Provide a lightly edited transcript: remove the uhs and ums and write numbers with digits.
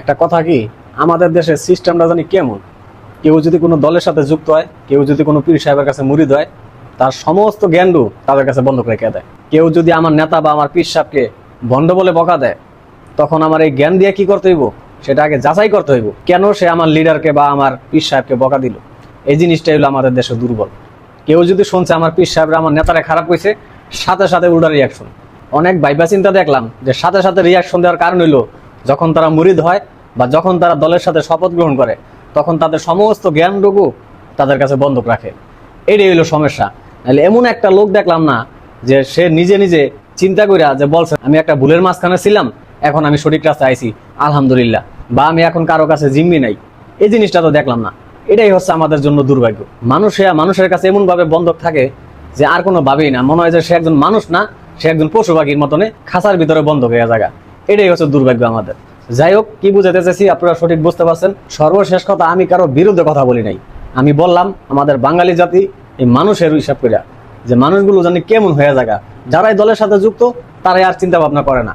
একটা কথা কি, আমাদের দেশের সিস্টেমটা জানি কেমন। কেউ যদি কোনো দলের সাথে যুক্ত হয়, কেউ যদি কোনো পীর সাহেবের কাছে মুরিদ হয়, তার সমস্ত জ্ঞানডু তাদের কাছে বন্ধক রেখে দেয়। কেউ যদি আমার নেতা বা আমার পীর সাহেবকে ভণ্ড বলে বকা দেয়, তখন আমার এই জ্ঞান দিয়ে কি করতে হইব সেটা আগে যাচাই করতে হইব, কেন সে আমার লিডারকে বা আমার পীর সাহেবকে বকা দিল। এই জিনিসটাই হলো আমাদের দেশে দুর্বল। কেউ যদি শুনছে আমার পীর সাহেবরা আমার নেতারা খারাপ হয়েছে, সাথে সাথে উল্টা রিয়াকশন। অনেক ভাইবা চিন্তা দেখলাম যে সাথে সাথে রিয়াকশন দেওয়ার কারণ হইলো, যখন তারা মুরিদ হয় বা যখন তারা দলের সাথে শপথ গ্রহণ করে, তখন তাদের সমস্ত জ্ঞানটুকু তাদের কাছে বন্ধক রাখে। এটাই হইলো সমস্যা। নাহলে এমন একটা লোক দেখলাম না যে সে নিজে নিজে চিন্তা কইরা যে বলছে আমি একটা ভুলের মাঝখানে ছিলাম, এখন আমি সঠিক রাস্তায় আইছি আলহামদুলিল্লাহ, বা আমি এখন কারো কাছে জিম্মি নাই। এই জিনিসটা তো দেখলাম না। এটাই হচ্ছে আমাদের জন্য দুর্ভাগ্য। মানুষের কাছে এমন ভাবে বন্ধক থাকে যে আর কোনো ভাবেই না, মনে হয় যে সে একজন মানুষ না, সে একজন পশু পাখির মতনে খাঁচার ভিতরে বন্ধক হয়ে জায়গা। এটাই হচ্ছে দুর্ভাগ্য আমাদের। যাই হোক, কি বুঝাতে চাইছি আপনারা সঠিক বুঝতে পারছেন। সর্বশেষ কথা, আমি কারো বিরুদ্ধে কথা বলি নাই। আমি বললাম আমাদের বাঙালি জাতি এই মানুষের হিসাব কইরা যে মানুষগুলো জানি কেমন হয়ে জায়গা, যারাই দলের সাথে যুক্ত তারাই আর চিন্তা ভাবনা করে না।